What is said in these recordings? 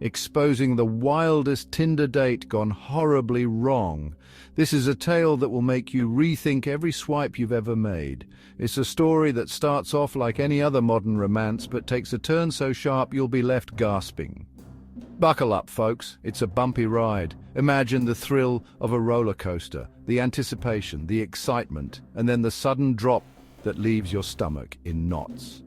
exposing the wildest Tinder date gone horribly wrong. This is a tale that will make you rethink every swipe you've ever made. It's a story that starts off like any other modern romance, but takes a turn so sharp you'll be left gasping. Buckle up, folks. It's a bumpy ride. Imagine the thrill of a roller coaster, the anticipation, the excitement, and then the sudden drop that leaves your stomach in knots.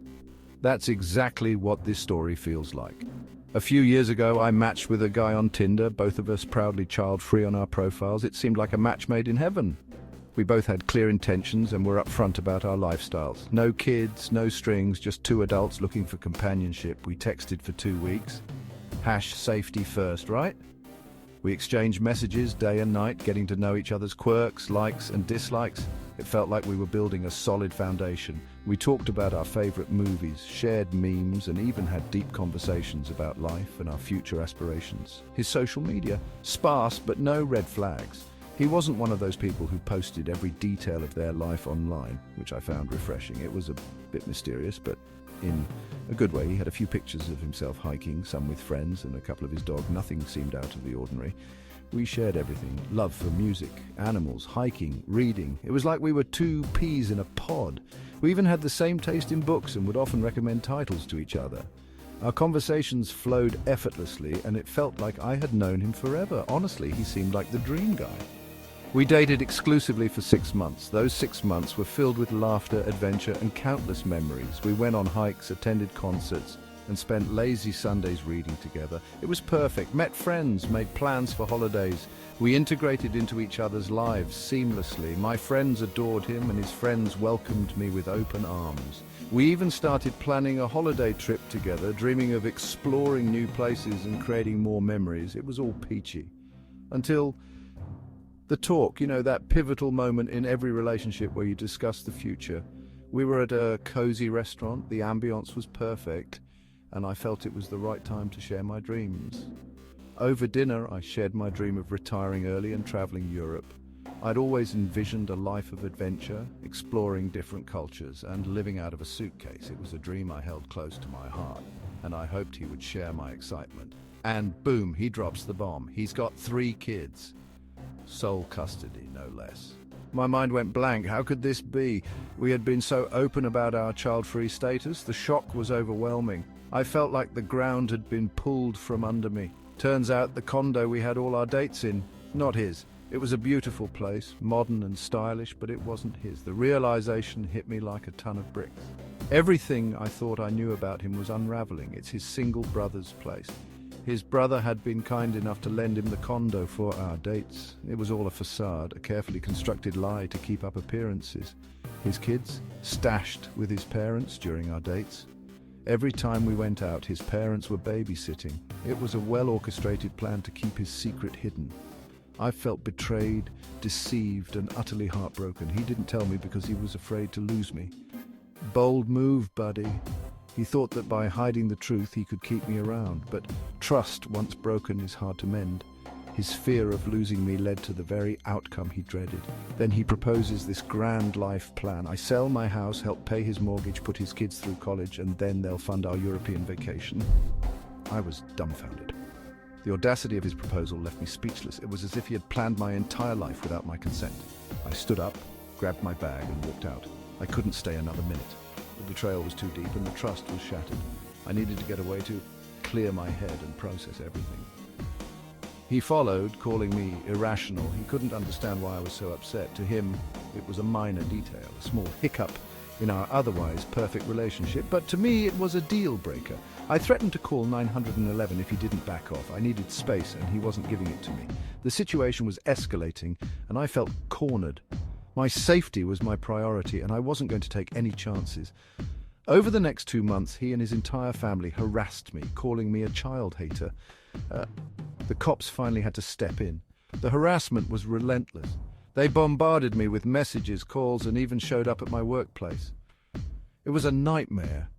That's exactly what this story feels like. A few years ago, I matched with a guy on Tinder, both of us proudly child-free on our profiles. It seemed like a match made in heaven. We both had clear intentions and were upfront about our lifestyles. No kids, no strings, just two adults looking for companionship. We texted for 2 weeks. #safety first, right? We exchanged messages day and night, getting to know each other's quirks, likes and dislikes. It felt like we were building a solid foundation. We talked about our favorite movies, shared memes, and even had deep conversations about life and our future aspirations. His social media, sparse but no red flags. He wasn't one of those people who posted every detail of their life online, which I found refreshing. It was a bit mysterious, but in a good way. He had a few pictures of himself hiking, some with friends and a couple of his dog. Nothing seemed out of the ordinary. We shared everything: love for music, animals, hiking, reading. It was like we were two peas in a pod. We even had the same taste in books and would often recommend titles to each other. Our conversations flowed effortlessly, and it felt like I had known him forever. Honestly, he seemed like the dream guy. We dated exclusively for 6 months. Those 6 months were filled with laughter, adventure, and countless memories. We went on hikes, attended concerts, and spent lazy Sundays reading together. It was perfect. Met friends, made plans for holidays. We integrated into each other's lives seamlessly. My friends adored him, and his friends welcomed me with open arms. We even started planning a holiday trip together, dreaming of exploring new places and creating more memories. It was all peachy. Until the talk, that pivotal moment in every relationship where you discuss the future. We were at a cozy restaurant, the ambience was perfect, and I felt it was the right time to share my dreams. Over dinner, I shared my dream of retiring early and traveling Europe. I'd always envisioned a life of adventure, exploring different cultures, and living out of a suitcase. It was a dream I held close to my heart, and I hoped he would share my excitement. And boom, he drops the bomb. He's got 3 kids. Sole custody, no less. My mind went blank. How could this be? We had been so open about our child-free status. The shock was overwhelming. I felt like the ground had been pulled from under me. Turns out the condo we had all our dates in, not his. It was a beautiful place, modern and stylish, but it wasn't his. The realization hit me like a ton of bricks. Everything I thought I knew about him was unraveling. It's his single brother's place. His brother had been kind enough to lend him the condo for our dates. It was all a facade, a carefully constructed lie to keep up appearances. His kids, stashed with his parents during our dates. Every time we went out, his parents were babysitting. It was a well-orchestrated plan to keep his secret hidden. I felt betrayed, deceived, and utterly heartbroken. He didn't tell me because he was afraid to lose me. Bold move, buddy. He thought that by hiding the truth he could keep me around, but trust once broken is hard to mend. His fear of losing me led to the very outcome he dreaded. Then he proposes this grand life plan. I sell my house, help pay his mortgage, put his kids through college, and then they'll fund our European vacation. I was dumbfounded. The audacity of his proposal left me speechless. It was as if he had planned my entire life without my consent. I stood up, grabbed my bag, and walked out. I couldn't stay another minute. The betrayal was too deep and the trust was shattered. I needed to get away to clear my head and process everything. He followed, calling me irrational. He couldn't understand why I was so upset. To him, it was a minor detail, a small hiccup in our otherwise perfect relationship, but to me it was a deal breaker. I threatened to call 911 if he didn't back off. I needed space and he wasn't giving it to me. The situation was escalating and I felt cornered. My safety was my priority, and I wasn't going to take any chances. Over the next 2 months, he and his entire family harassed me, calling me a child hater. The cops finally had to step in. The harassment was relentless. They bombarded me with messages, calls, and even showed up at my workplace. It was a nightmare.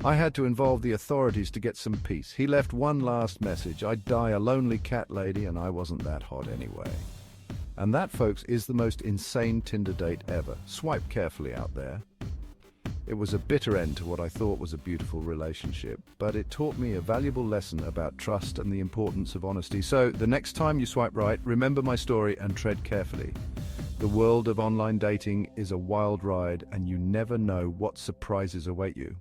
I had to involve the authorities to get some peace. He left one last message: I'd die a lonely cat lady, and I wasn't that hot anyway. And that, folks, is the most insane Tinder date ever. Swipe carefully out there. It was a bitter end to what I thought was a beautiful relationship, but it taught me a valuable lesson about trust and the importance of honesty. So, the next time you swipe right, remember my story and tread carefully. The world of online dating is a wild ride, and you never know what surprises await you.